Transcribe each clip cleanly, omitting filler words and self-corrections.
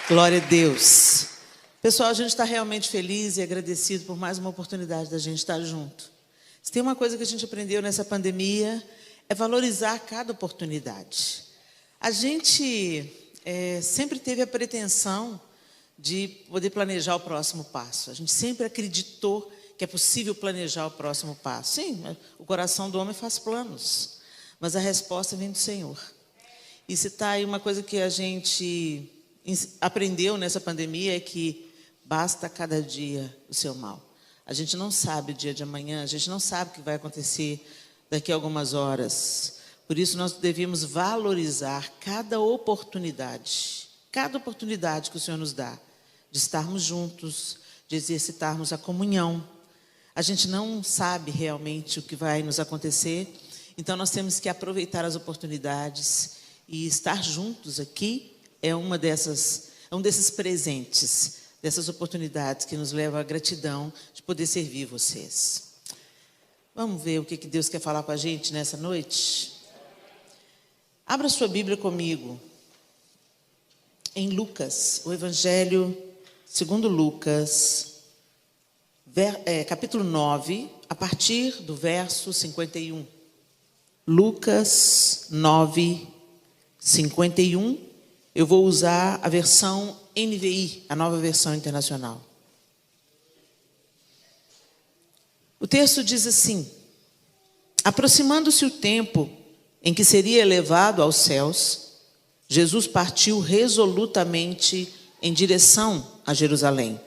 Glória a Deus. Pessoal, a gente está realmente feliz e agradecido por mais uma oportunidade da gente estar junto. Se tem uma coisa que a gente aprendeu nessa pandemia, é valorizar cada oportunidade. A gente sempre teve a pretensão de poder planejar o próximo passo. A gente sempre acreditou que é possível planejar o próximo passo. Sim, o coração do homem faz planos, mas a resposta vem do Senhor. E se está aí uma coisa que a gente aprendeu nessa pandemia é que basta cada dia o seu mal. A gente não sabe o dia de amanhã, a gente não sabe o que vai acontecer daqui a algumas horas. Por isso nós devemos valorizar cada oportunidade que o Senhor nos dá, de estarmos juntos, de exercitarmos a comunhão. A gente não sabe realmente o que vai nos acontecer, então nós temos que aproveitar as oportunidades e estar juntos aqui é um desses presentes, dessas oportunidades que nos levam à gratidão de poder servir vocês. Vamos ver o que Deus quer falar com a gente nessa noite? Abra sua Bíblia comigo em Lucas, o Evangelho segundo Lucas, capítulo 9, a partir do verso 51. Lucas 9, 51. Eu vou usar a versão NVI, a nova versão internacional. O texto diz assim: aproximando-se o tempo em que seria elevado aos céus, Jesus partiu resolutamente em direção a Jerusalém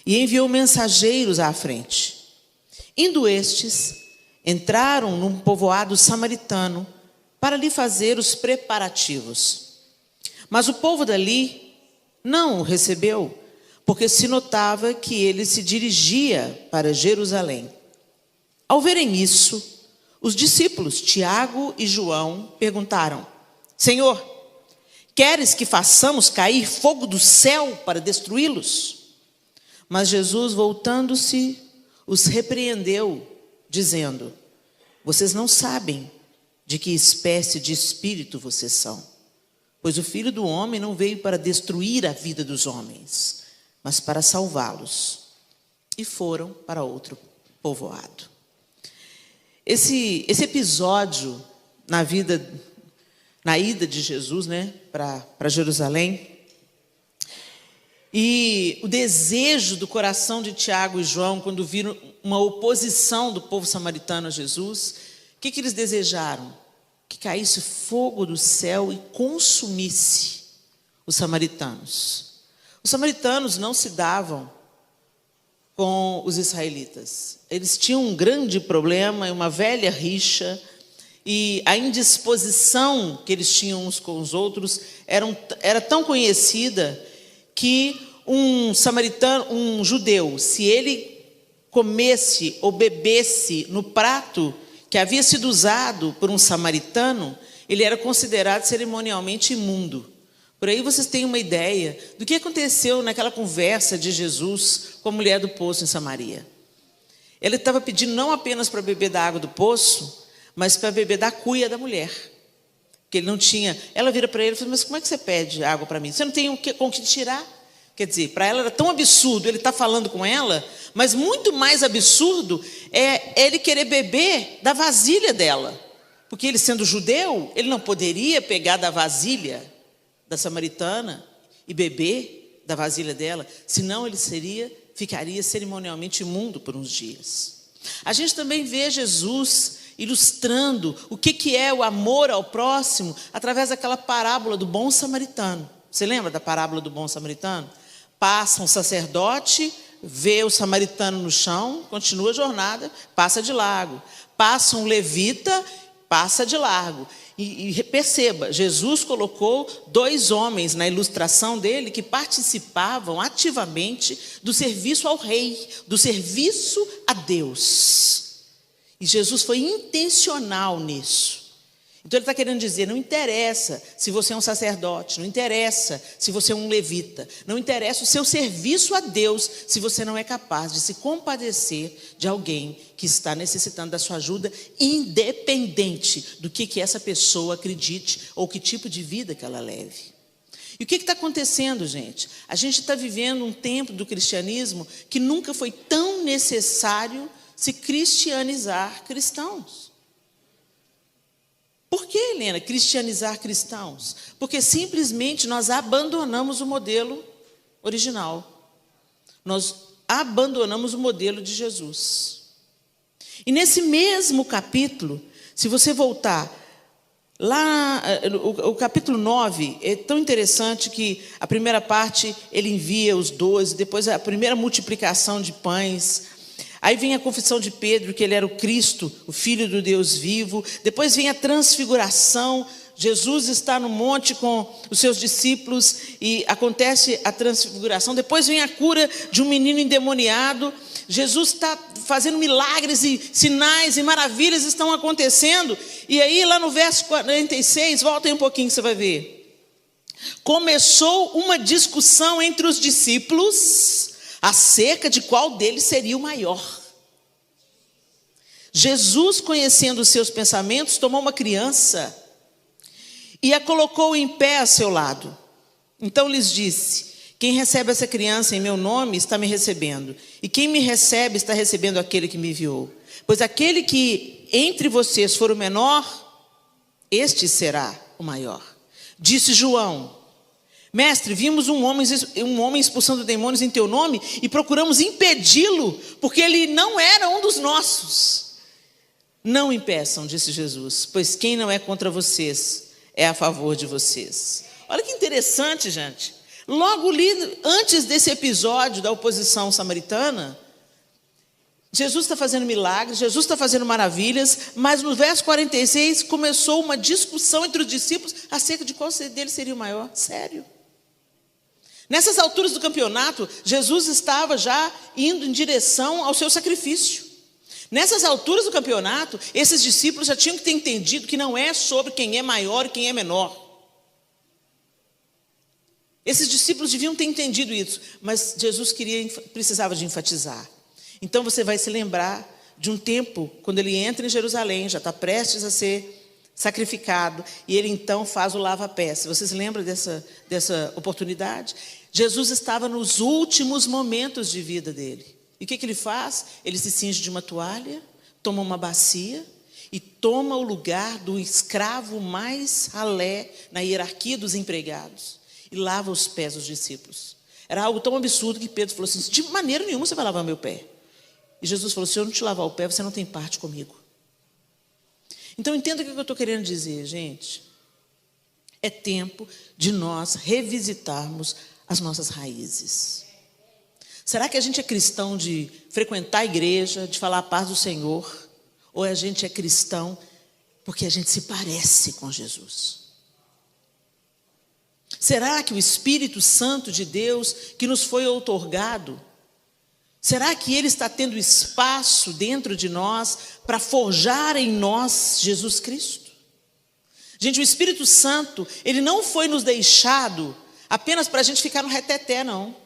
e enviou mensageiros à frente. Indo estes, entraram num povoado samaritano para lhe fazer os preparativos. Mas o povo dali não o recebeu, porque se notava que ele se dirigia para Jerusalém. Ao verem isso, os discípulos Tiago e João perguntaram: Senhor, queres que façamos cair fogo do céu para destruí-los? Mas Jesus, voltando-se, os repreendeu, dizendo: vocês não sabem de que espécie de espírito vocês são. Pois o Filho do Homem não veio para destruir a vida dos homens, mas para salvá-los. E foram para outro povoado. Esse episódio na ida de Jesus, para Jerusalém, e o desejo do coração de Tiago e João, quando viram uma oposição do povo samaritano a Jesus, o que eles desejaram? Que caísse fogo do céu e consumisse os samaritanos. Os samaritanos não se davam com os israelitas. Eles tinham um grande problema, uma velha rixa, e a indisposição que eles tinham uns com os outros era tão conhecida que um judeu, se ele comesse ou bebesse no prato que havia sido usado por um samaritano, ele era considerado cerimonialmente imundo. Por aí vocês têm uma ideia do que aconteceu naquela conversa de Jesus com a mulher do poço em Samaria. Ele estava pedindo não apenas para beber da água do poço, mas para beber da cuia da mulher. Porque ele não tinha. Ela vira para ele e fala: mas como é que você pede água para mim? Você não tem com que tirar? Quer dizer, para ela era tão absurdo ele estar falando com ela, mas muito mais absurdo é ele querer beber da vasilha dela. Porque ele, sendo judeu, ele não poderia pegar da vasilha da samaritana e beber da vasilha dela, senão ele ficaria cerimonialmente imundo por uns dias. A gente também vê Jesus ilustrando o que é o amor ao próximo através daquela parábola do bom samaritano. Você lembra da parábola do bom samaritano? Passa um sacerdote, vê o samaritano no chão, continua a jornada, passa de largo. Passa um levita, passa de largo. E perceba, Jesus colocou 2 homens na ilustração dele que participavam ativamente do serviço ao rei, do serviço a Deus. E Jesus foi intencional nisso. Então ele está querendo dizer, não interessa se você é um sacerdote, não interessa se você é um levita, não interessa o seu serviço a Deus se você não é capaz de se compadecer de alguém que está necessitando da sua ajuda, independente do que essa pessoa acredite ou que tipo de vida que ela leve. E o que está acontecendo, gente? A gente está vivendo um tempo do cristianismo que nunca foi tão necessário se cristianizar cristãos. Por que, Helena, cristianizar cristãos? Porque simplesmente nós abandonamos o modelo original. Nós abandonamos o modelo de Jesus. E nesse mesmo capítulo, se você voltar lá, o capítulo 9, é tão interessante que a primeira parte ele envia os 12, depois a primeira multiplicação de pães. Aí vem a confissão de Pedro, que ele era o Cristo, o Filho do Deus vivo. Depois vem a transfiguração. Jesus está no monte com os seus discípulos e acontece a transfiguração. Depois vem a cura de um menino endemoniado. Jesus está fazendo milagres e sinais e maravilhas estão acontecendo. E aí lá no verso 46, volta aí um pouquinho que você vai ver. Começou uma discussão entre os discípulos acerca de qual deles seria o maior. Jesus, conhecendo os seus pensamentos, tomou uma criança e a colocou em pé a seu lado. Então lhes disse: quem recebe essa criança em meu nome está me recebendo, e quem me recebe está recebendo aquele que me enviou. Pois aquele que entre vocês for o menor, este será o maior. Disse João: Mestre, vimos um homem expulsando demônios em teu nome e procuramos impedi-lo, porque ele não era um dos nossos. Não impeçam, disse Jesus, pois quem não é contra vocês é a favor de vocês. Olha que interessante, gente. Logo ali, antes desse episódio da oposição samaritana, Jesus está fazendo milagres, Jesus está fazendo maravilhas, mas no verso 46 começou uma discussão entre os discípulos acerca de qual deles seria o maior. Sério. Nessas alturas do campeonato, Jesus estava já indo em direção ao seu sacrifício. Nessas alturas do campeonato, esses discípulos já tinham que ter entendido que não é sobre quem é maior e quem é menor. Esses discípulos deviam ter entendido isso, mas Jesus precisava de enfatizar. Então você vai se lembrar de um tempo, quando ele entra em Jerusalém, já está prestes a ser sacrificado, e ele então faz o lava-pés. Vocês lembram dessa oportunidade? Jesus estava nos últimos momentos de vida dele. E o que ele faz? Ele se cinge de uma toalha, toma uma bacia e toma o lugar do escravo mais ralé na hierarquia dos empregados e lava os pés dos discípulos. Era algo tão absurdo que Pedro falou assim: de maneira nenhuma você vai lavar meu pé. E Jesus falou: se eu não te lavar o pé, você não tem parte comigo. Então entenda o que eu estou querendo dizer, gente. É tempo de nós revisitarmos as nossas raízes. Será que a gente é cristão de frequentar a igreja, de falar a paz do Senhor? Ou a gente é cristão porque a gente se parece com Jesus? Será que o Espírito Santo de Deus que nos foi outorgado, será que ele está tendo espaço dentro de nós para forjar em nós Jesus Cristo? Gente, o Espírito Santo, ele não foi nos deixado apenas para a gente ficar no reteté, não.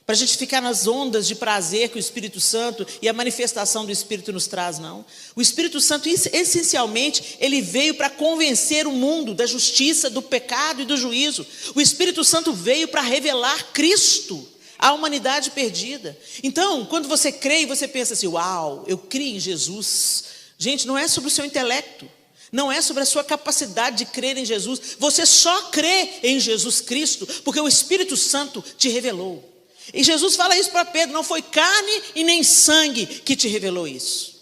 Para a gente ficar nas ondas de prazer que o Espírito Santo e a manifestação do Espírito nos traz, não. O Espírito Santo, essencialmente, ele veio para convencer o mundo da justiça, do pecado e do juízo. O Espírito Santo veio para revelar Cristo à humanidade perdida. Então, quando você crê e você pensa assim: uau, eu criei em Jesus. Gente, não é sobre o seu intelecto. Não é sobre a sua capacidade de crer em Jesus. Você só crê em Jesus Cristo porque o Espírito Santo te revelou. E Jesus fala isso para Pedro: não foi carne e nem sangue que te revelou isso.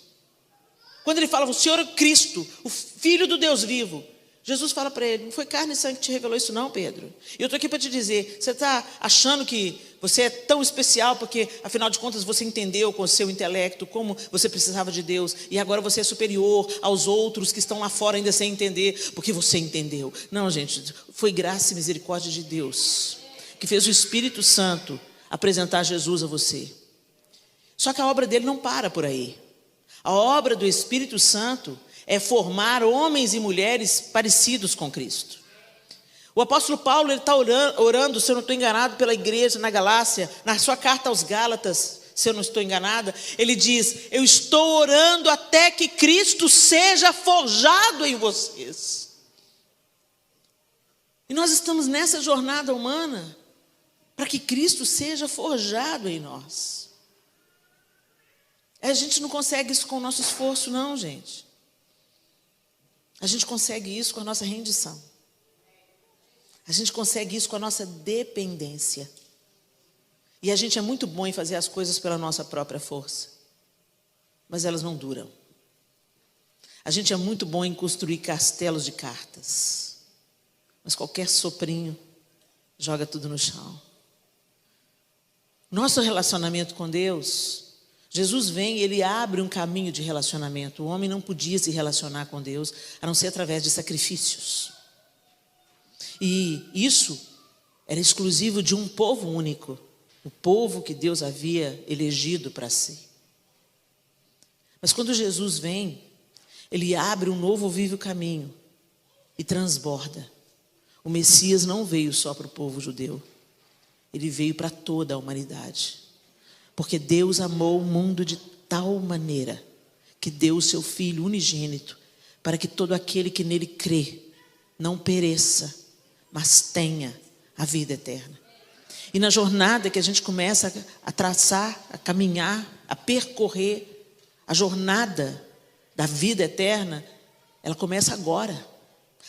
Quando ele fala: o Senhor é Cristo, o Filho do Deus vivo, Jesus fala para ele: não foi carne e sangue que te revelou isso não, Pedro. E eu estou aqui para te dizer: você está achando que você é tão especial porque, afinal de contas, você entendeu com o seu intelecto como você precisava de Deus, e agora você é superior aos outros que estão lá fora ainda sem entender, porque você entendeu. Não, gente, foi graça e misericórdia de Deus que fez o Espírito Santo apresentar Jesus a você. Só que a obra dele não para por aí. A obra do Espírito Santo é formar homens e mulheres parecidos com Cristo. O apóstolo Paulo, ele está orando, se eu não estou enganado, pela igreja na Galácia, na sua carta aos Gálatas, se eu não estou enganada, ele diz: eu estou orando até que Cristo seja forjado em vocês. E nós estamos nessa jornada humana para que Cristo seja forjado em nós. A gente não consegue isso com o nosso esforço, não, gente. A gente consegue isso com a nossa rendição. A gente consegue isso com a nossa dependência. E a gente é muito bom em fazer as coisas pela nossa própria força. Mas elas não duram. A gente é muito bom em construir castelos de cartas. Mas qualquer soprinho joga tudo no chão. Nosso relacionamento com Deus, Jesus vem e Ele abre um caminho de relacionamento. O homem não podia se relacionar com Deus, a não ser através de sacrifícios. E isso era exclusivo de um povo único, o povo que Deus havia elegido para si. Mas quando Jesus vem, Ele abre um novo vivo caminho e transborda. O Messias não veio só para o povo judeu, Ele veio para toda a humanidade. Porque Deus amou o mundo de tal maneira que deu o seu Filho unigênito para que todo aquele que nele crê não pereça, mas tenha a vida eterna. E na jornada que a gente começa a traçar, a caminhar, a percorrer, a jornada da vida eterna, ela começa agora.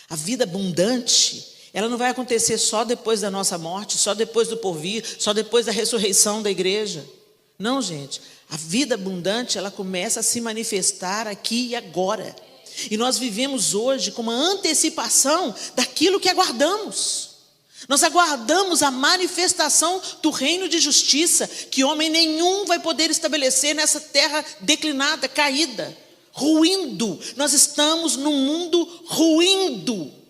A vida abundante, ela não vai acontecer só depois da nossa morte, só depois do porvir, só depois da ressurreição da igreja. Não, gente. A vida abundante, ela começa a se manifestar aqui e agora. E nós vivemos hoje com uma antecipação daquilo que aguardamos. Nós aguardamos a manifestação do reino de justiça, que homem nenhum vai poder estabelecer nessa terra declinada, caída, ruindo. Nós estamos num mundo ruindo.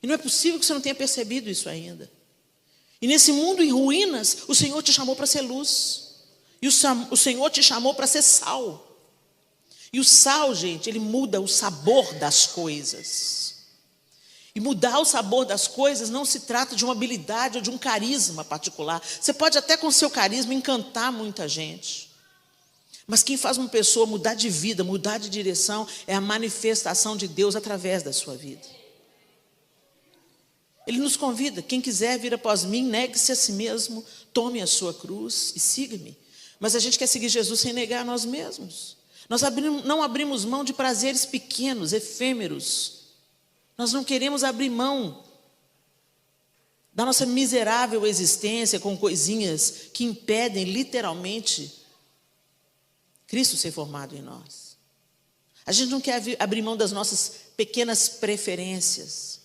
E não é possível que você não tenha percebido isso ainda. E nesse mundo em ruínas, o Senhor te chamou para ser luz. E o Senhor te chamou para ser sal. E o sal, gente, ele muda o sabor das coisas. E mudar o sabor das coisas não se trata de uma habilidade ou de um carisma particular. Você pode até com seu carisma encantar muita gente. Mas quem faz uma pessoa mudar de vida, mudar de direção, é a manifestação de Deus através da sua vida. Ele nos convida: quem quiser vir após mim, negue-se a si mesmo, tome a sua cruz e siga-me. Mas a gente quer seguir Jesus sem negar a nós mesmos. Nós não abrimos mão de prazeres pequenos, efêmeros. Nós não queremos abrir mão da nossa miserável existência com coisinhas que impedem literalmente Cristo ser formado em nós. A gente não quer abrir mão das nossas pequenas preferências.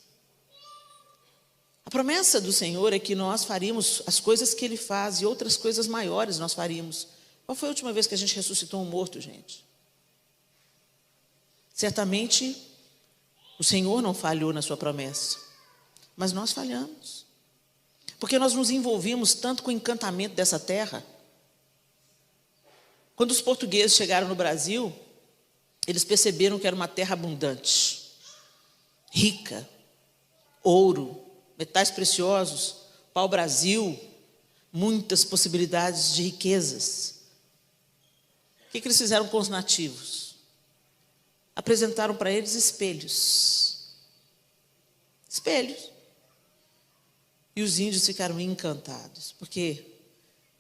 A promessa do Senhor é que nós faríamos as coisas que Ele faz e outras coisas maiores nós faríamos. Qual foi a última vez que a gente ressuscitou um morto, gente? Certamente o Senhor não falhou na sua promessa, mas nós falhamos. Porque nós nos envolvimos tanto com o encantamento dessa terra. Quando os portugueses chegaram no Brasil, eles perceberam que era uma terra abundante, rica, ouro, metais preciosos, pau-brasil, muitas possibilidades de riquezas. O que eles fizeram com os nativos? Apresentaram para eles espelhos. Espelhos. E os índios ficaram encantados, porque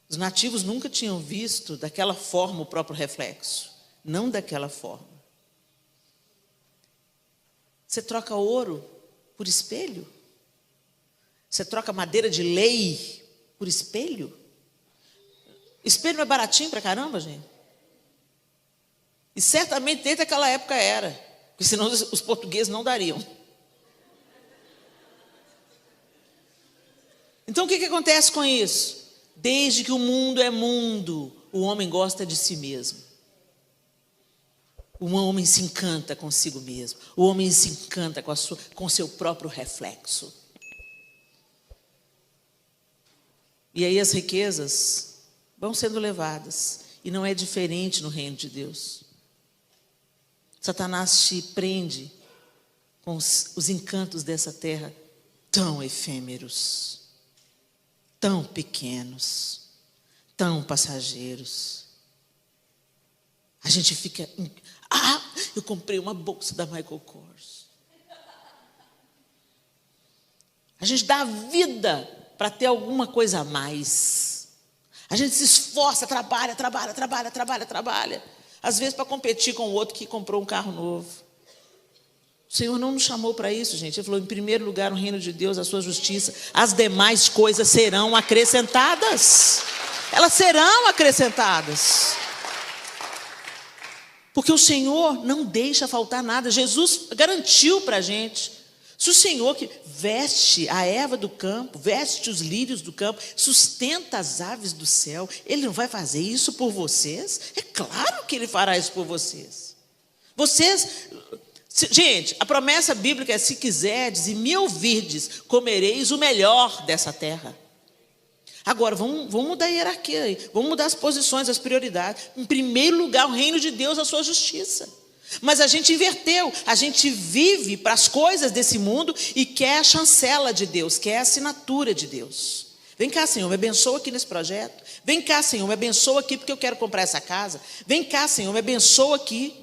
os nativos nunca tinham visto daquela forma o próprio reflexo. Não daquela forma. Você troca ouro por espelho? Você troca madeira de lei por espelho? Espelho não é baratinho pra caramba, gente? E certamente desde aquela época era, porque senão os portugueses não dariam. Então o que acontece com isso? Desde que o mundo é mundo, o homem gosta de si mesmo. O homem se encanta consigo mesmo. O homem se encanta com o seu próprio reflexo. E aí as riquezas vão sendo levadas. E não é diferente no reino de Deus. Satanás te prende com os encantos dessa terra tão efêmeros, tão pequenos, tão passageiros. A gente fica... eu comprei uma bolsa da Michael Kors. A gente dá a vida para ter alguma coisa a mais. A gente se esforça, trabalha. Às vezes para competir com o outro que comprou um carro novo. O Senhor não nos chamou para isso, gente. Ele falou, em primeiro lugar, o reino de Deus, a sua justiça. As demais coisas serão acrescentadas. Elas serão acrescentadas. Porque o Senhor não deixa faltar nada. Jesus garantiu para a gente. Se o Senhor que veste a erva do campo, veste os lírios do campo, sustenta as aves do céu, Ele não vai fazer isso por vocês? É claro que Ele fará isso por vocês. Gente, a promessa bíblica é: se quiserdes e me ouvirdes, comereis o melhor dessa terra. Agora, vamos mudar a hierarquia aí, vamos mudar as posições, as prioridades. Em primeiro lugar, o reino de Deus, a sua justiça. Mas a gente inverteu, a gente vive para as coisas desse mundo e quer a chancela de Deus, quer a assinatura de Deus. Vem cá, Senhor, me abençoa aqui nesse projeto. Vem cá, Senhor, me abençoa aqui porque eu quero comprar essa casa. Vem cá, Senhor, me abençoa aqui.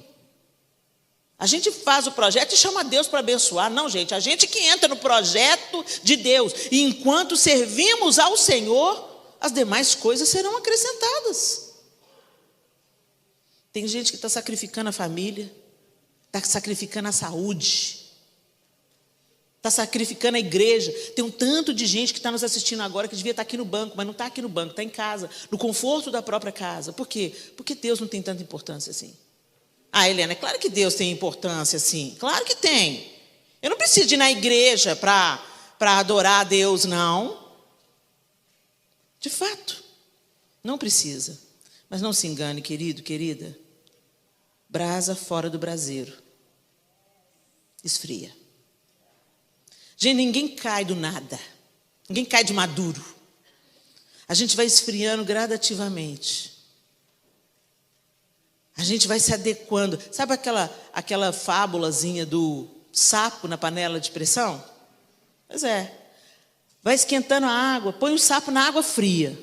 A gente faz o projeto e chama Deus para abençoar. Não, gente, a gente que entra no projeto de Deus. E enquanto servimos ao Senhor, as demais coisas serão acrescentadas. Tem gente que está sacrificando a família, está sacrificando a saúde, está sacrificando a igreja. Tem um tanto de gente que está nos assistindo agora que devia estar aqui no banco, mas não está aqui no banco, está em casa, no conforto da própria casa. Por quê? Porque Deus não tem tanta importância assim. Ah, Helena, é claro que Deus tem importância, sim. Claro que tem. Eu não preciso ir na igreja para adorar a Deus, não. De fato, não precisa. Mas não se engane, querido, querida. Brasa fora do braseiro. Esfria. Gente, ninguém cai do nada. Ninguém cai de maduro. A gente vai esfriando gradativamente. A gente vai se adequando. Sabe aquela fábulazinha do sapo na panela de pressão? Pois é. Vai esquentando a água, põe o sapo na água fria.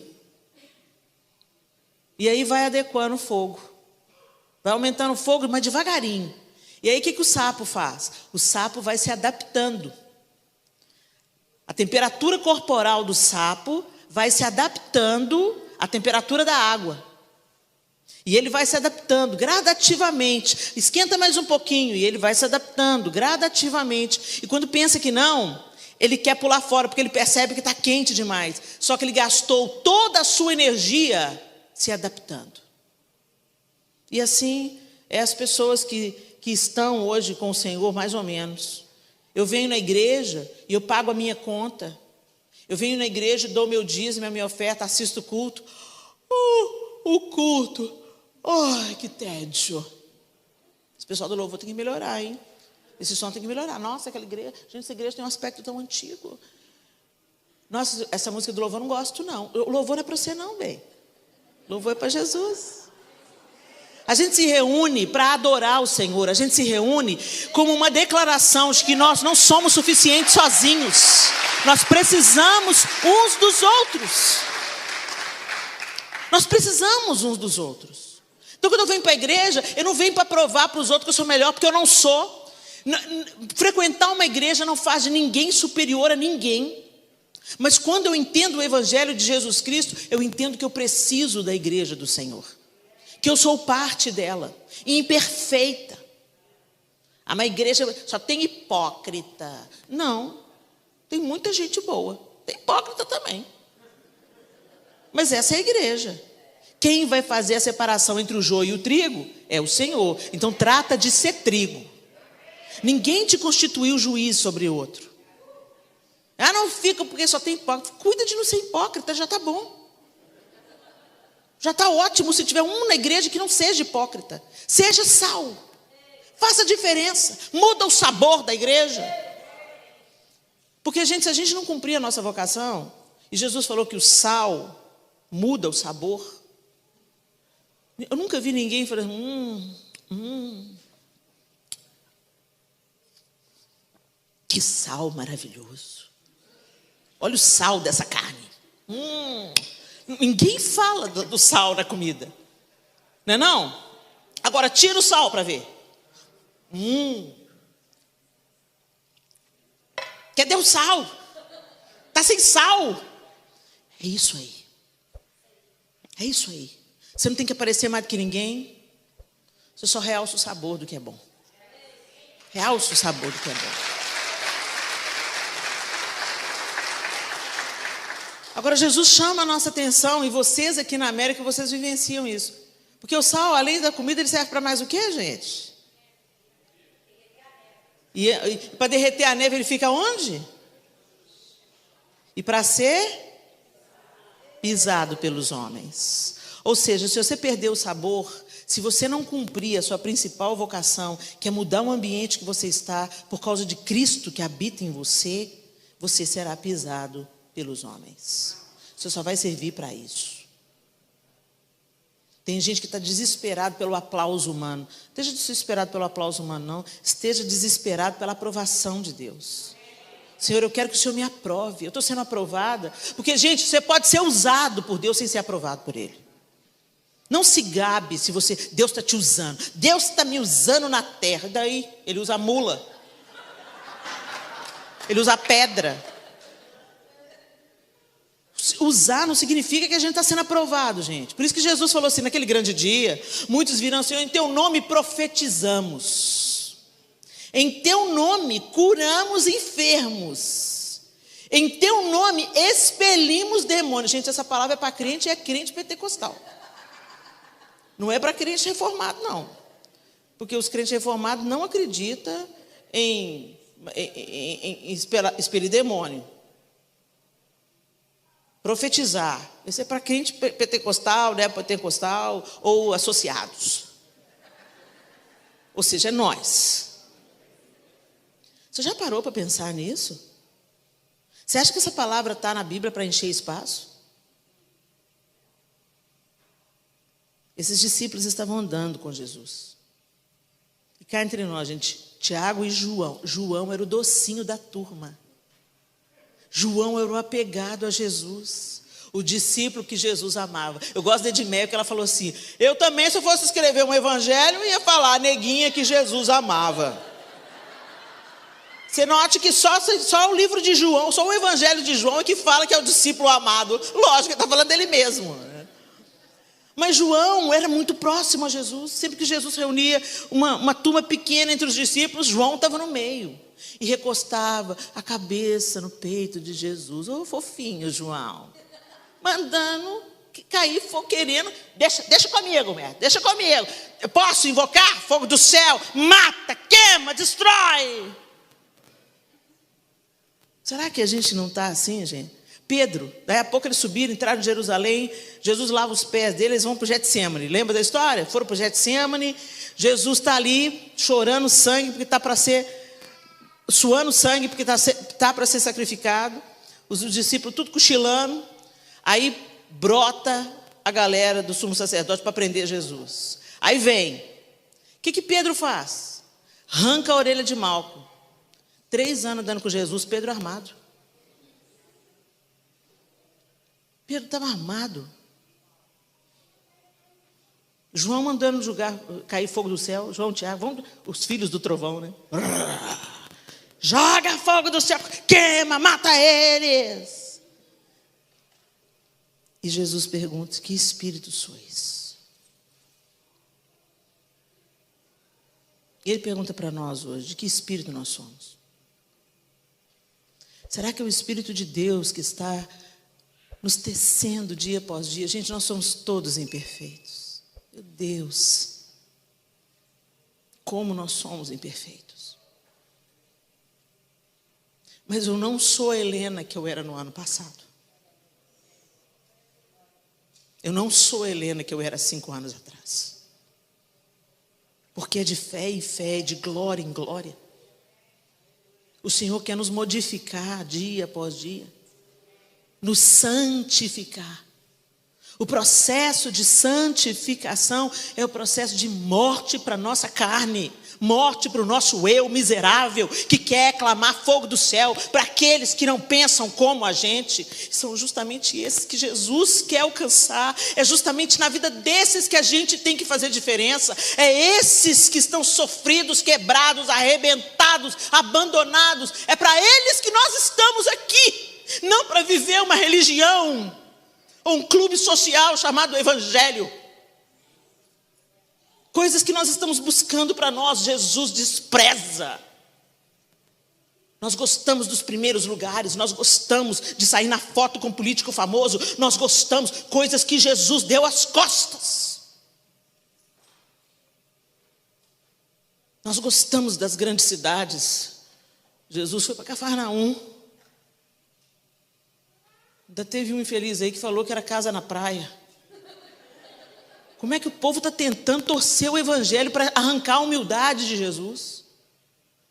E aí vai adequando o fogo. Vai aumentando o fogo, mas devagarinho. E aí o que o sapo faz? O sapo vai se adaptando. A temperatura corporal do sapo vai se adaptando à temperatura da água. E ele vai se adaptando gradativamente. Esquenta mais um pouquinho e ele vai se adaptando gradativamente. E quando pensa que não, ele quer pular fora, porque ele percebe que está quente demais. Só que ele gastou toda a sua energia se adaptando. E assim é as pessoas que estão hoje com o Senhor, mais ou menos. Eu venho na igreja e eu pago a minha conta. Eu venho na igreja, dou meu dízimo, a minha oferta, assisto o culto. O culto. Ai, que tédio. Esse pessoal do louvor tem que melhorar, hein? Esse som tem que melhorar. Nossa, aquela igreja. Gente, essa igreja tem um aspecto tão antigo. Nossa, essa música do louvor eu não gosto, não. O louvor não é para você, não, bem. O louvor é para Jesus. A gente se reúne para adorar o Senhor. A gente se reúne como uma declaração de que nós não somos suficientes sozinhos. Nós precisamos uns dos outros. Nós precisamos uns dos outros. Então, quando eu venho para a igreja, eu não venho para provar para os outros que eu sou melhor, porque eu não sou. Frequentar uma igreja não faz de ninguém superior a ninguém. Mas quando eu entendo o evangelho de Jesus Cristo, eu entendo que eu preciso da igreja do Senhor. Que eu sou parte dela, imperfeita. Mas a igreja só tem hipócrita. Não, tem muita gente boa. Tem hipócrita também. Mas essa é a igreja. Quem vai fazer a separação entre o joio e o trigo é o Senhor. Então trata de ser trigo. Ninguém te constituiu juiz sobre o outro. Não fica porque só tem hipócrita. Cuida de não ser hipócrita, já está bom. Já está ótimo se tiver um na igreja que não seja hipócrita. Seja sal. Faça diferença. Muda o sabor da igreja. Porque, gente, se a gente não cumprir a nossa vocação, e Jesus falou que o sal muda o sabor. Eu nunca vi ninguém falando, que sal maravilhoso. Olha o sal dessa carne. Ninguém fala do sal na comida. Não é não? Agora tira o sal para ver. Cadê o sal? está sem sal. É isso aí. É isso aí. Você não tem que aparecer mais do que ninguém. Você só realça o sabor do que é bom. Realça o sabor do que é bom. Agora, Jesus chama a nossa atenção, e vocês aqui na América, vocês vivenciam isso. Porque o sal, além da comida, ele serve para mais o quê, gente? E para derreter a neve, ele fica onde? E para ser pisado pelos homens. Ou seja, se você perder o sabor, se você não cumprir a sua principal vocação, que é mudar o ambiente que você está, por causa de Cristo que habita em você, você será pisado pelos homens. Você só vai servir para isso. Tem gente que está desesperado pelo aplauso humano. Não esteja desesperado pelo aplauso humano, não. Esteja desesperado pela aprovação de Deus. Senhor, eu quero que o Senhor me aprove. Eu estou sendo aprovada. Porque, gente, você pode ser usado por Deus sem ser aprovado por Ele. Não se gabe se Deus está te usando. Deus está me usando na terra. E daí? Ele usa mula. Ele usa pedra. Usar não significa que a gente está sendo aprovado, gente. Por isso que Jesus falou assim, naquele grande dia, muitos virão, Senhor, em teu nome profetizamos. Em teu nome curamos enfermos. Em teu nome expelimos demônios. Gente, essa palavra é para crente e é crente pentecostal. Não é para crente reformado, não. Porque os crentes reformados não acreditam em expelir demônio. Profetizar. Isso é para crente pentecostal, né? Pentecostal ou associados. Ou seja, é nós. Você já parou para pensar nisso? Você acha que essa palavra está na Bíblia para encher espaço? Esses discípulos estavam andando com Jesus. E cá entre nós, gente, Tiago e João. João era o docinho da turma. João era o apegado a Jesus, o discípulo que Jesus amava. Eu gosto de Edmeia, que ela falou assim, eu também, se eu fosse escrever um evangelho, ia falar a neguinha que Jesus amava. Você note que só o livro de João, só o evangelho de João é que fala que é o discípulo amado. Lógico, ele está falando dele mesmo. Mas João era muito próximo a Jesus. Sempre que Jesus reunia uma turma pequena entre os discípulos, João estava no meio. E recostava a cabeça no peito de Jesus. Ô, fofinho, João. Mandando cair, querendo. Deixa comigo, mestre. Deixa comigo. Eu posso invocar fogo do céu? Mata, queima, destrói. Será que a gente não está assim, gente? Pedro, daí a pouco eles subiram, entraram em Jerusalém. Jesus lava os pés deles, eles vão para o Getsemane. Lembra da história? Foram para o Getsemane. Jesus está ali chorando sangue, porque está para ser... suando sangue, porque está para ser sacrificado. Os discípulos tudo cochilando. Aí brota a galera do sumo sacerdote para prender Jesus. Aí vem. O que Pedro faz? Arranca a orelha de Malco. 3 anos andando com Jesus, Pedro armado. Pedro estava armado. João mandando cair fogo do céu. João, Tiago, os filhos do trovão, né? Joga fogo do céu, queima, mata eles. E Jesus pergunta, que espírito sois? E ele pergunta para nós hoje, de que espírito nós somos? Será que é o Espírito de Deus que está nos tecendo dia após dia? Gente, nós somos todos imperfeitos. Meu Deus, como nós somos imperfeitos. Mas eu não sou a Helena que eu era no ano passado. Eu não sou a Helena que eu era 5 anos atrás. Porque é de fé em fé, de glória em glória. O Senhor quer nos modificar dia após dia. Nos santificar. O processo de santificação é o processo de morte para a nossa carne. Morte para o nosso eu miserável, que quer clamar fogo do céu para aqueles que não pensam como a gente. São justamente esses que Jesus quer alcançar. É justamente na vida desses que a gente tem que fazer diferença. É esses que estão sofridos, quebrados, arrebentados, abandonados. É para eles que nós estamos aqui. não para viver uma religião ou um clube social chamado Evangelho. Coisas que nós estamos buscando para nós, Jesus despreza. Nós gostamos dos primeiros lugares, nós gostamos de sair na foto com um político famoso, nós gostamos, coisas que Jesus deu as costas. Nós gostamos das grandes cidades. Jesus foi para Cafarnaum. Ainda teve um infeliz aí que falou que era casa na praia. Como é que o povo está tentando torcer o evangelho para arrancar a humildade de Jesus?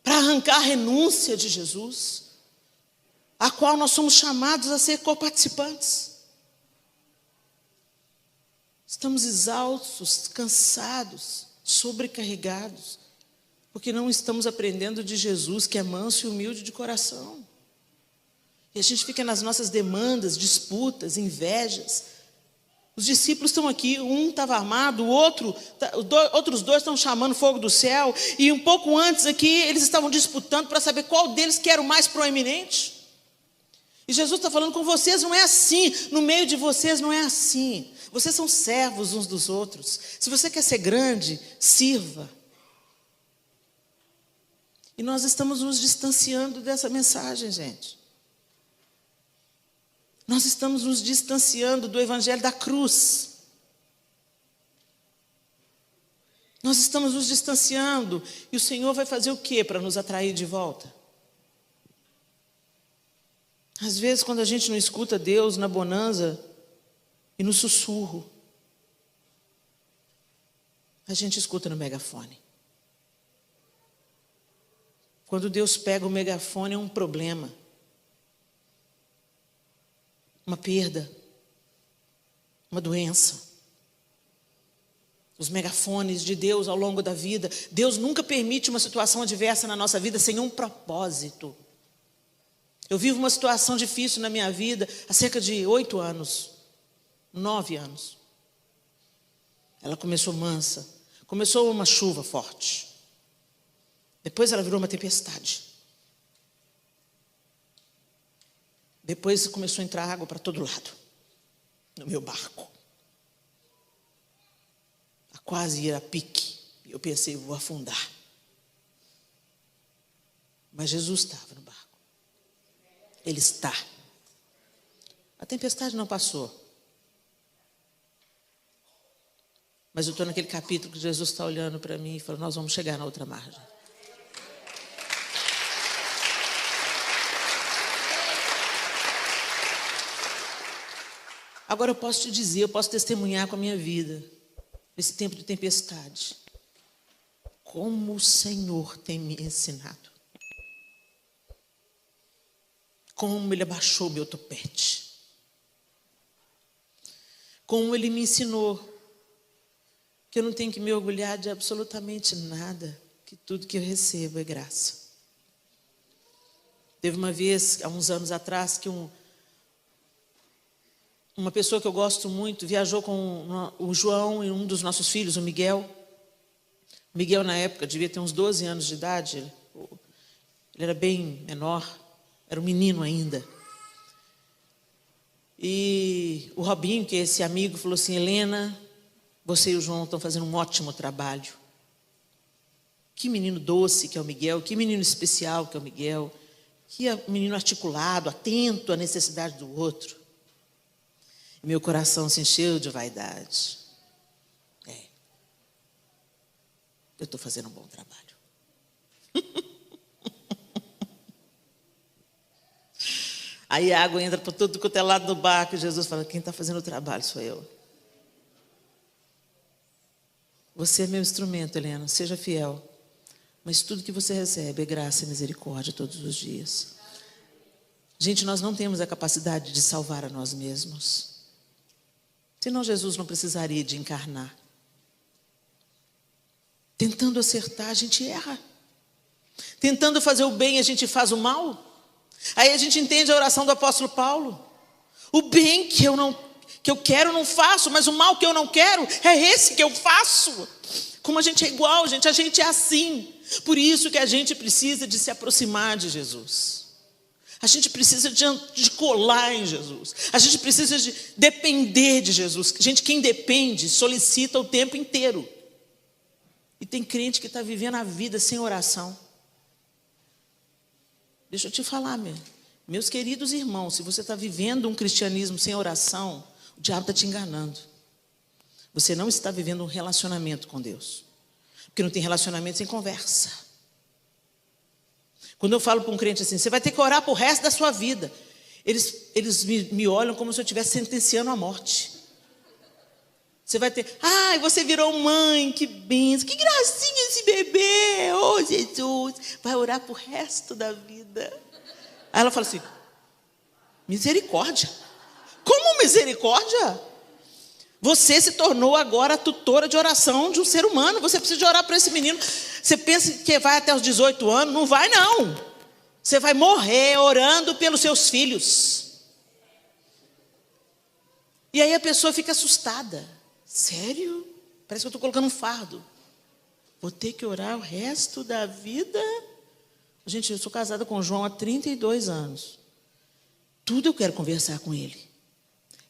Para arrancar a renúncia de Jesus, a qual nós somos chamados a ser coparticipantes. Estamos exaustos, cansados, sobrecarregados, porque não estamos aprendendo de Jesus, que é manso e humilde de coração. E a gente fica nas nossas demandas, disputas, invejas. Os discípulos estão aqui, um estava armado, outros dois estão chamando fogo do céu, e um pouco antes aqui eles estavam disputando para saber qual deles que era o mais proeminente. E Jesus está falando com vocês, não é assim, no meio de vocês não é assim. Vocês são servos uns dos outros. Se você quer ser grande, sirva. E nós estamos nos distanciando dessa mensagem, gente. Nós estamos nos distanciando do evangelho da cruz. Nós estamos nos distanciando. E o Senhor vai fazer o quê para nos atrair de volta? Às vezes, quando a gente não escuta Deus na bonança e no sussurro, a gente escuta no megafone. Quando Deus pega o megafone, é um problema. Uma perda, uma doença. Os megafones de Deus ao longo da vida. Deus nunca permite uma situação adversa na nossa vida sem um propósito. Eu vivo uma situação difícil na minha vida há cerca de 8 anos, 9 anos. Ela começou mansa, começou uma chuva forte. Depois ela virou uma tempestade. Depois começou a entrar água para todo lado, no meu barco. A quase ir a pique. Eu pensei, vou afundar. Mas Jesus estava no barco. Ele está. A tempestade não passou. Mas eu estou naquele capítulo que Jesus está olhando para mim e falando, nós vamos chegar na outra margem. Agora eu posso te dizer, eu posso testemunhar com a minha vida, nesse tempo de tempestade, como o Senhor tem me ensinado. Como Ele abaixou meu topete. Como Ele me ensinou que eu não tenho que me orgulhar de absolutamente nada, que tudo que eu recebo é graça. Teve uma vez, há uns anos atrás, que uma pessoa que eu gosto muito viajou com o João e um dos nossos filhos, o Miguel. O Miguel, na época, devia ter uns 12 anos de idade. Ele era bem menor, era um menino ainda. E o Robinho, que é esse amigo, falou assim, Helena, você e o João estão fazendo um ótimo trabalho. Que menino doce que é o Miguel, que menino especial que é o Miguel, que menino articulado, atento à necessidade do outro. Meu coração se encheu de vaidade. Eu estou fazendo um bom trabalho. Aí a água entra por todo quanto é lado do barco e Jesus fala, quem está fazendo o trabalho sou eu. Você é meu instrumento, Helena, seja fiel. Mas tudo que você recebe é graça e misericórdia todos os dias. Gente, nós não temos a capacidade de salvar a nós mesmos. Senão Jesus não precisaria de encarnar. Tentando acertar, a gente erra. Tentando fazer o bem, a gente faz o mal. Aí a gente entende a oração do apóstolo Paulo. O bem que eu quero, não faço, mas o mal que eu não quero, é esse que eu faço. Como a gente é igual, a gente é assim. Por isso que a gente precisa de se aproximar de Jesus. A gente precisa de colar em Jesus. A gente precisa de depender de Jesus. Gente, quem depende solicita o tempo inteiro. E tem crente que está vivendo a vida sem oração. Deixa eu te falar, meus queridos irmãos, se você está vivendo um cristianismo sem oração, o diabo está te enganando. Você não está vivendo um relacionamento com Deus. Porque não tem relacionamento sem conversa. Quando eu falo para um crente assim, você vai ter que orar para o resto da sua vida. Eles me olham como se eu estivesse sentenciando a morte. Você vai ter, você virou mãe, que benção, que gracinha esse bebê, oh Jesus, vai orar para o resto da vida. Aí ela fala assim, misericórdia. Como misericórdia? Você se tornou agora a tutora de oração de um ser humano, você precisa de orar para esse menino. Você pensa que vai até os 18 anos? Não vai não. Você vai morrer orando pelos seus filhos. E aí a pessoa fica assustada. Sério? Parece que eu estou colocando um fardo. Vou ter que orar o resto da vida? Gente, eu sou casada com o João há 32 anos. Tudo eu quero conversar com ele.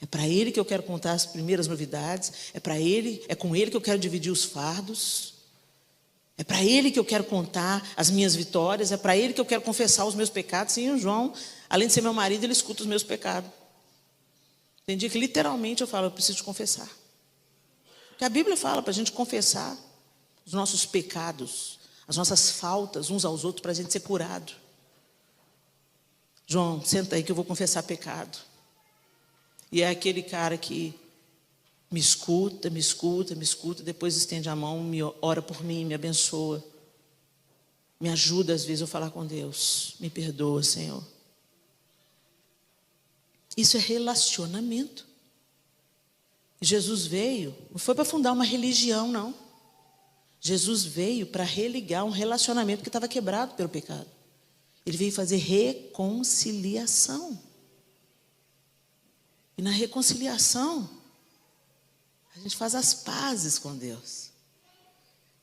É para ele que eu quero contar as primeiras novidades. É com ele que eu quero dividir os fardos. É para ele que eu quero contar as minhas vitórias. É para ele que eu quero confessar os meus pecados. Sim, o João, além de ser meu marido, ele escuta os meus pecados. Tem dia que literalmente eu falo, eu preciso te confessar. Porque a Bíblia fala para a gente confessar os nossos pecados, as nossas faltas uns aos outros para a gente ser curado. João, senta aí que eu vou confessar pecado. E é aquele cara que me escuta, depois estende a mão, ora por mim, me abençoa. Me ajuda às vezes a falar com Deus. Me perdoa, Senhor. Isso é relacionamento. Jesus veio, não foi para fundar uma religião, não. Jesus veio para religar um relacionamento que estava quebrado pelo pecado. Ele veio fazer reconciliação. E na reconciliação, a gente faz as pazes com Deus.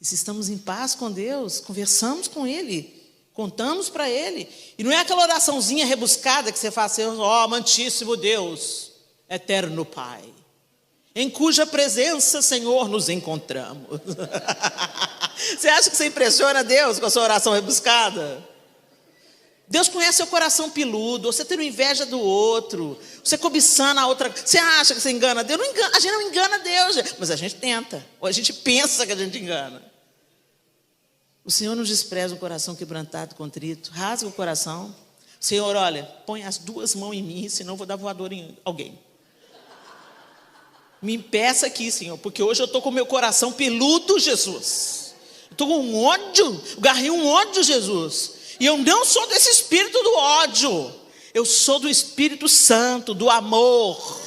E se estamos em paz com Deus, conversamos com Ele, contamos para Ele. E não é aquela oraçãozinha rebuscada que você faz assim, ó, amantíssimo Deus, eterno Pai, em cuja presença, Senhor, nos encontramos. Você acha que você impressiona Deus com a sua oração rebuscada? Deus conhece seu coração peludo, você tendo inveja do outro, você cobiçando a outra. Você acha que você engana Deus? Não engana, a gente não engana Deus, mas a gente tenta, ou a gente pensa que a gente engana. O Senhor não despreza um coração quebrantado, contrito, rasga o coração. Senhor, olha, põe as duas mãos em mim, senão eu vou dar voadora em alguém. Me impeça aqui, Senhor, porque hoje eu estou com o meu coração peludo, Jesus. Estou com um ódio, agarrei um ódio, Jesus. E eu não sou desse espírito do ódio. Eu sou do Espírito Santo, do amor.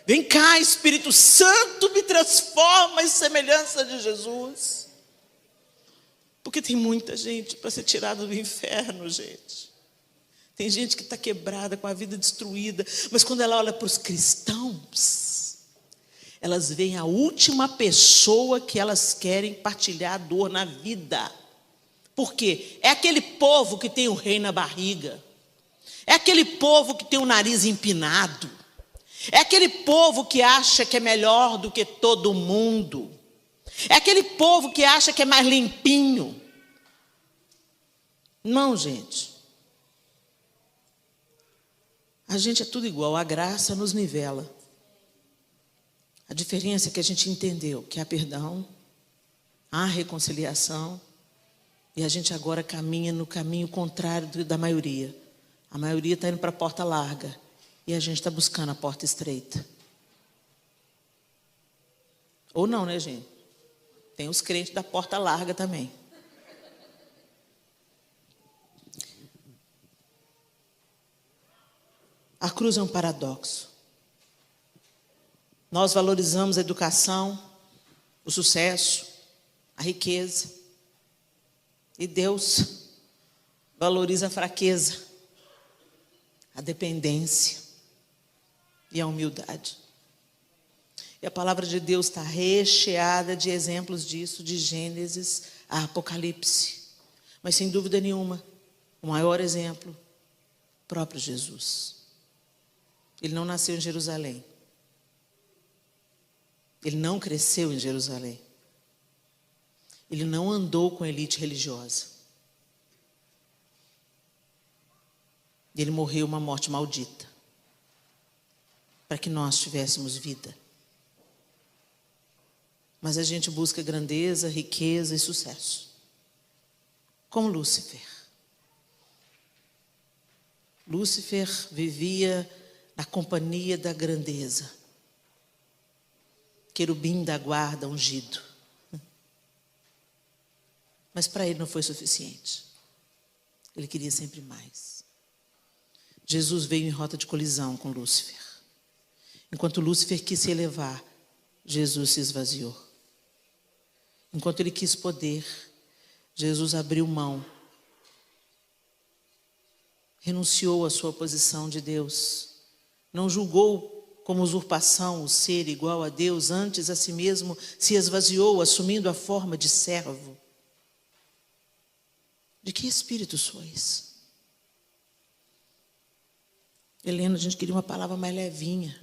Vem cá, Espírito Santo, me transforma em semelhança de Jesus. Porque tem muita gente para ser tirada do inferno, gente. Tem gente que está quebrada, com a vida destruída. Mas quando ela olha para os cristãos, elas veem a última pessoa que elas querem partilhar a dor na vida. Por quê? É aquele povo que tem o rei na barriga. É aquele povo que tem o nariz empinado. É aquele povo que acha que é melhor do que todo mundo. É aquele povo que acha que é mais limpinho. Não, gente. A gente é tudo igual, a graça nos nivela. A diferença é que a gente entendeu que há perdão, há reconciliação, e a gente agora caminha no caminho contrário da maioria. A maioria está indo para a porta larga, e a gente está buscando a porta estreita. Ou não, né, gente? Tem os crentes da porta larga também. A cruz é um paradoxo. Nós valorizamos a educação, o sucesso, a riqueza. E Deus valoriza a fraqueza, a dependência e a humildade. E a palavra de Deus está recheada de exemplos disso, de Gênesis a Apocalipse. Mas sem dúvida nenhuma, o maior exemplo próprio Jesus. Ele não nasceu em Jerusalém. Ele não cresceu em Jerusalém. Ele não andou com a elite religiosa. Ele morreu uma morte maldita, para que nós tivéssemos vida. Mas a gente busca grandeza, riqueza e sucesso, como Lúcifer. Lúcifer vivia na companhia da grandeza, querubim da guarda ungido. Mas para ele não foi suficiente. Ele queria sempre mais. Jesus veio em rota de colisão com Lúcifer. Enquanto Lúcifer quis se elevar, Jesus se esvaziou. Enquanto ele quis poder, Jesus abriu mão. Renunciou à sua posição de Deus. Não julgou como usurpação o ser igual a Deus, antes a si mesmo se esvaziou, assumindo a forma de servo. De que espírito sois? Helena, a gente queria uma palavra mais levinha.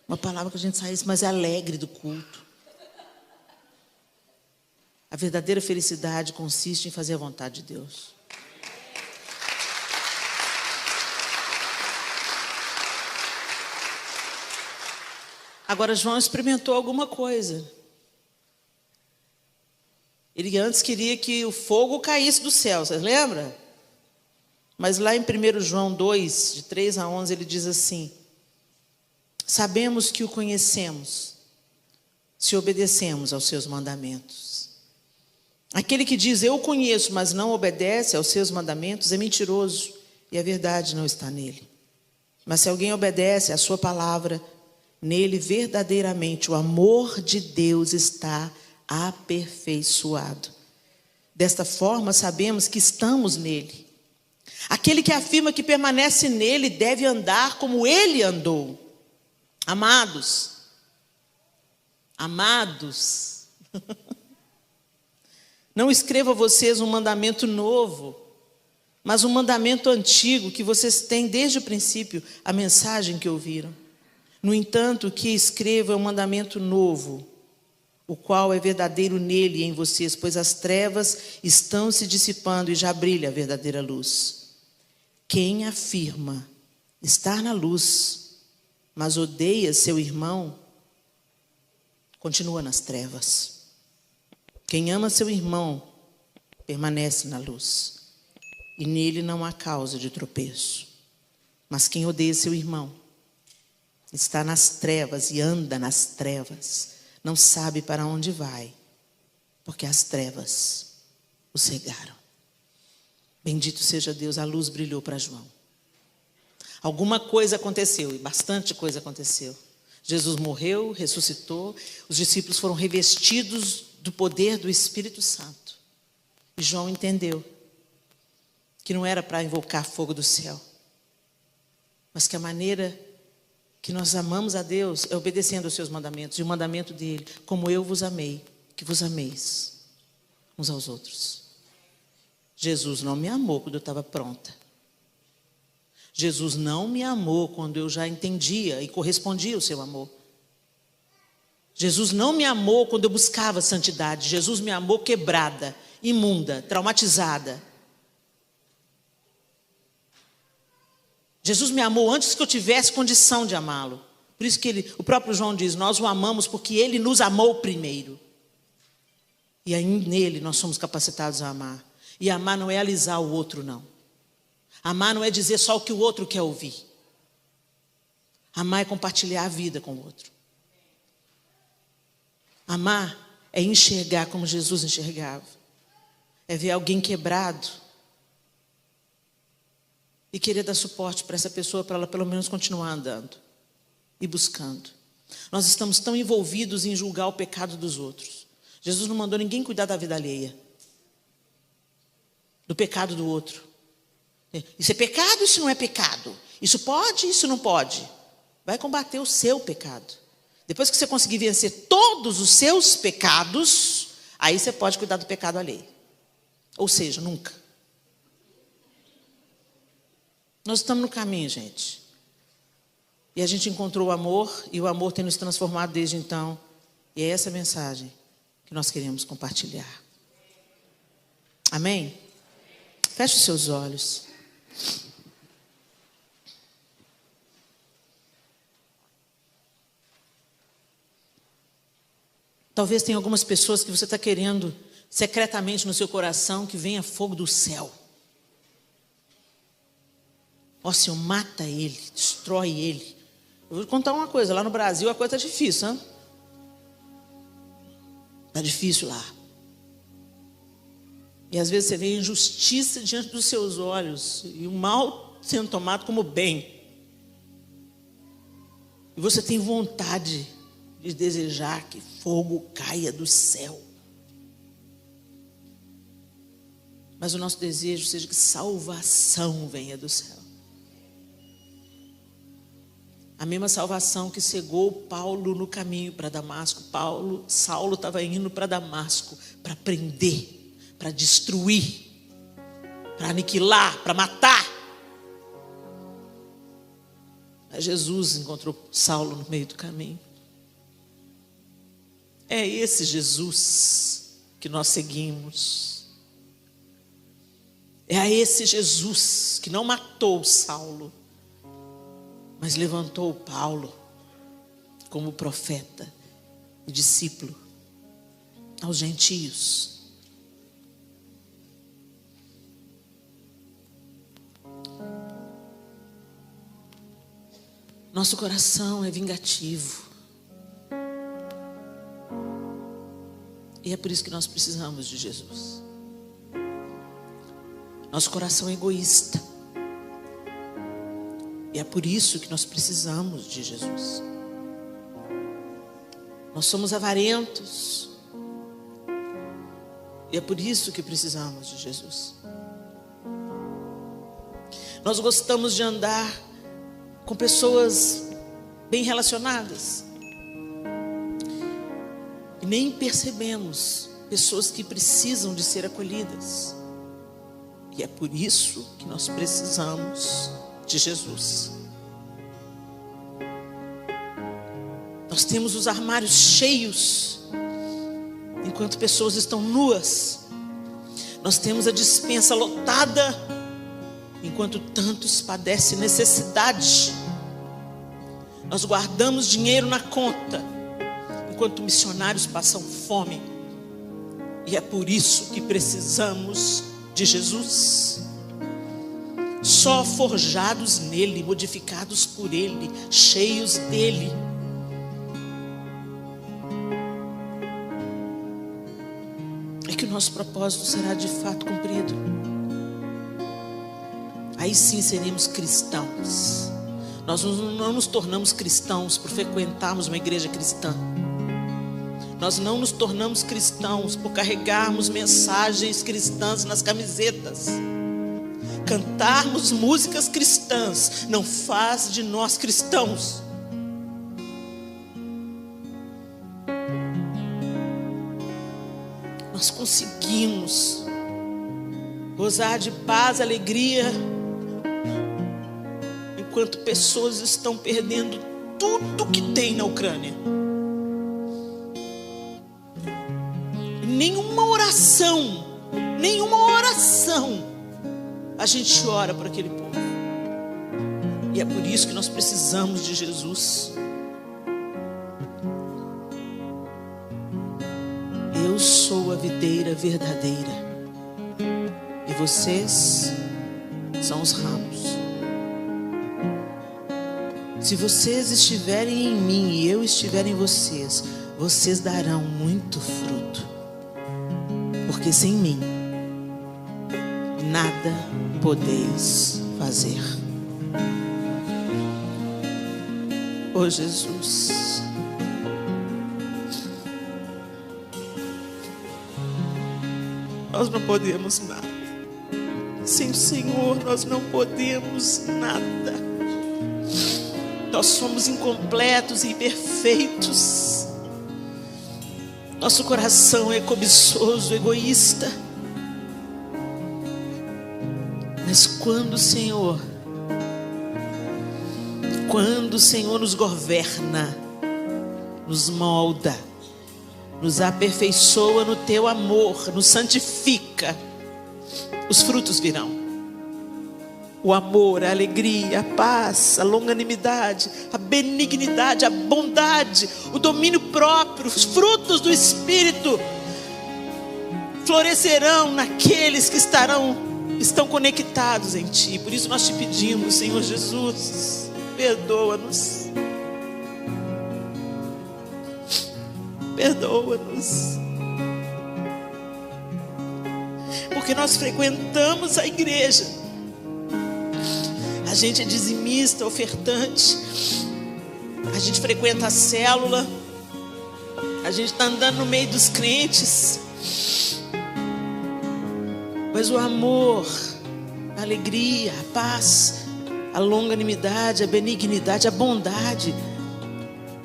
Uma palavra que a gente saísse mais alegre do culto. A verdadeira felicidade consiste em fazer a vontade de Deus. Agora, João experimentou alguma coisa. Ele antes queria que o fogo caísse do céu, vocês lembram? Mas lá em 1 João 2, de 3 a 11, ele diz assim: sabemos que o conhecemos, se obedecemos aos seus mandamentos. Aquele que diz, eu o conheço, mas não obedece aos seus mandamentos, é mentiroso, e a verdade não está nele. Mas se alguém obedece à sua palavra, nele verdadeiramente o amor de Deus está aperfeiçoado. Desta forma, sabemos que estamos nele. Aquele que afirma que permanece nele deve andar como ele andou. Amados, não escrevo a vocês um mandamento novo, mas um mandamento antigo que vocês têm desde o princípio, a mensagem que ouviram. No entanto, o que escrevo é um mandamento novo, o qual é verdadeiro nele e em vocês, pois as trevas estão se dissipando e já brilha a verdadeira luz. Quem afirma estar na luz, mas odeia seu irmão, continua nas trevas. Quem ama seu irmão permanece na luz, e nele não há causa de tropeço. Mas quem odeia seu irmão está nas trevas e anda nas trevas, não sabe para onde vai, porque as trevas o cegaram. Bendito seja Deus, a luz brilhou para João. Alguma coisa aconteceu, e bastante coisa aconteceu. Jesus morreu, ressuscitou, os discípulos foram revestidos do poder do Espírito Santo. E João entendeu que não era para invocar fogo do céu, mas que a maneira que nós amamos a Deus é obedecendo aos seus mandamentos. E o mandamento dele, como eu vos amei, que vos ameis uns aos outros. Jesus não me amou quando eu estava pronta. Jesus não me amou quando eu já entendia e correspondia ao seu amor. Jesus não me amou quando eu buscava santidade. Jesus me amou quebrada, imunda, traumatizada. Jesus me amou antes que eu tivesse condição de amá-lo. Por isso que o próprio João diz, nós o amamos porque ele nos amou primeiro. E aí nele nós somos capacitados a amar. E amar não é alisar o outro, não. Amar não é dizer só o que o outro quer ouvir. Amar é compartilhar a vida com o outro. Amar é enxergar como Jesus enxergava. É ver alguém quebrado e querer dar suporte para essa pessoa, para ela pelo menos continuar andando e buscando. Nós estamos tão envolvidos em julgar o pecado dos outros. Jesus não mandou ninguém cuidar da vida alheia, do pecado do outro. Isso é pecado, isso não é pecado. Isso pode, isso não pode. Vai combater o seu pecado. Depois que você conseguir vencer todos os seus pecados, aí você pode cuidar do pecado alheio. Ou seja, nunca. Nós estamos no caminho, gente. E a gente encontrou o amor, e o amor tem nos transformado desde então. E é essa mensagem que nós queremos compartilhar. Amém? Feche os seus olhos. Talvez tenha algumas pessoas que você está querendo secretamente no seu coração que venha fogo do céu. Ó Senhor, mata ele, destrói ele. Eu vou contar uma coisa, lá no Brasil a coisa está difícil, hein? Está difícil lá. E às vezes você vê a injustiça diante dos seus olhos e o mal sendo tomado como bem. E você tem vontade de desejar que fogo caia do céu. Mas o nosso desejo seja que salvação venha do céu. A mesma salvação que cegou Paulo no caminho para Damasco. Saulo estava indo para Damasco para prender, para destruir, para aniquilar, para matar. Mas Jesus encontrou Saulo no meio do caminho. É esse Jesus que nós seguimos. É a esse Jesus que não matou Saulo, mas levantou Paulo como profeta e discípulo aos gentios. Nosso coração é vingativo. E é por isso que nós precisamos de Jesus. Nosso coração é egoísta. E é por isso que nós precisamos de Jesus. Nós somos avarentos. E é por isso que precisamos de Jesus. Nós gostamos de andar com pessoas bem relacionadas. E nem percebemos pessoas que precisam de ser acolhidas. E é por isso que nós precisamos de Jesus. Nós temos os armários cheios, enquanto pessoas estão nuas. Nós temos a despensa lotada, enquanto tantos padecem necessidade. Nós guardamos dinheiro na conta, enquanto missionários passam fome. E é por isso que precisamos de Jesus. Só forjados nele, modificados por ele, cheios dele. É que o nosso propósito será de fato cumprido. Aí sim seremos cristãos. Nós não nos tornamos cristãos por frequentarmos uma igreja cristã. Nós não nos tornamos cristãos por carregarmos mensagens cristãs nas camisetas. Cantarmos músicas cristãs não faz de nós cristãos. Nós conseguimos gozar de paz, alegria, enquanto pessoas estão perdendo tudo que tem na Ucrânia. Nenhuma oração a gente ora por aquele povo. E é por isso que nós precisamos de Jesus. Eu sou a videira verdadeira e vocês são os ramos. Se vocês estiverem em mim e eu estiver em vocês, vocês darão muito fruto. Porque sem mim nada podeis fazer. Oh Jesus, nós não podemos nada. Sem o Senhor nós não podemos nada. Nós somos incompletos e imperfeitos. Nosso coração é cobiçoso, egoísta. Mas quando o Senhor quando o Senhor nos governa, nos molda, nos aperfeiçoa no teu amor, nos santifica, os frutos virão. O amor, a alegria, a paz, a longanimidade, a benignidade, a bondade, o domínio próprio, os frutos do Espírito florescerão naqueles que estão conectados em Ti. Por isso nós te pedimos, Senhor Jesus, perdoa-nos. Perdoa-nos, porque nós frequentamos a igreja, a gente é dizimista, ofertante, a gente frequenta a célula, a gente está andando no meio dos crentes, mas o amor, a alegria, a paz, a longanimidade, a benignidade, a bondade,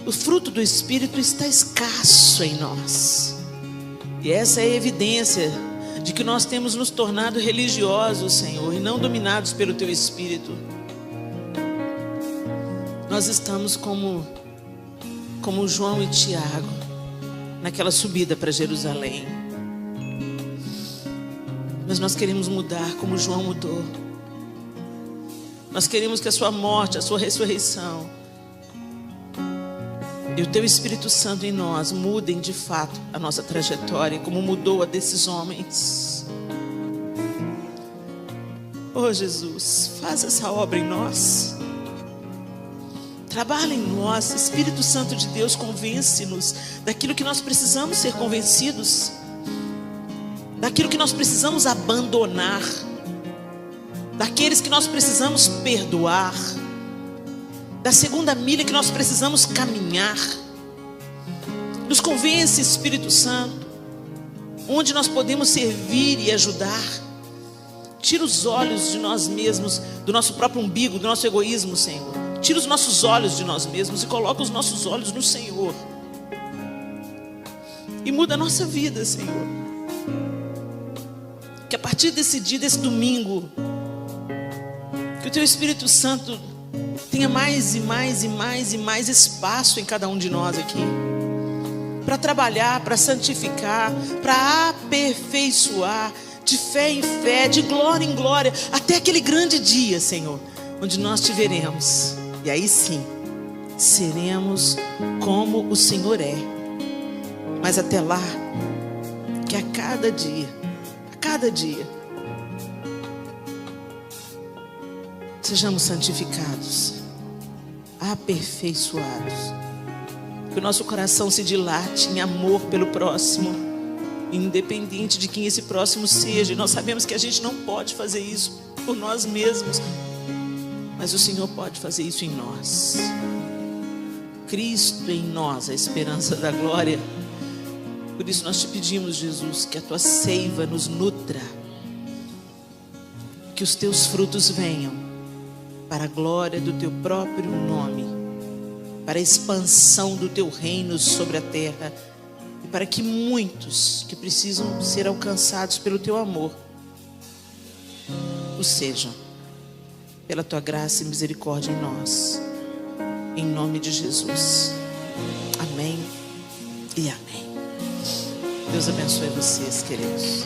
o fruto do Espírito está escasso em nós. E essa é a evidência de que nós temos nos tornado religiosos, Senhor, e não dominados pelo Teu Espírito. Nós estamos como João e Tiago, naquela subida para Jerusalém. Mas nós queremos mudar como João mudou. Nós queremos que a sua morte, a sua ressurreição e o Teu Espírito Santo em nós mudem de fato a nossa trajetória, como mudou a desses homens. Oh Jesus, faz essa obra em nós. Trabalha em nós, Espírito Santo de Deus, convence-nos daquilo que nós precisamos ser convencidos, daquilo que nós precisamos abandonar, daqueles que nós precisamos perdoar, da segunda milha que nós precisamos caminhar. Nos convence, Espírito Santo, onde nós podemos servir e ajudar. Tira os olhos de nós mesmos, do nosso próprio umbigo, do nosso egoísmo, Senhor. Tira os nossos olhos de nós mesmos e coloca os nossos olhos no Senhor. E muda a nossa vida, Senhor. Que a partir desse dia, desse domingo, que o Teu Espírito Santo tenha mais e mais e mais e mais espaço em cada um de nós aqui, para trabalhar, para santificar, para aperfeiçoar, de fé em fé, de glória em glória, até aquele grande dia, Senhor, onde nós te veremos. E aí sim, seremos como o Senhor é. Mas até lá, que a cada dia, sejamos santificados, aperfeiçoados, que o nosso coração se dilate em amor pelo próximo, independente de quem esse próximo seja. E nós sabemos que a gente não pode fazer isso por nós mesmos, mas o Senhor pode fazer isso em nós. Cristo em nós, a esperança da glória. Por isso nós te pedimos, Jesus, que a Tua seiva nos nutra, que os Teus frutos venham para a glória do Teu próprio nome, para a expansão do Teu reino sobre a terra, e para que muitos que precisam ser alcançados pelo Teu amor o sejam, pela Tua graça e misericórdia em nós, em nome de Jesus. Amém e amém. Deus abençoe vocês, queridos.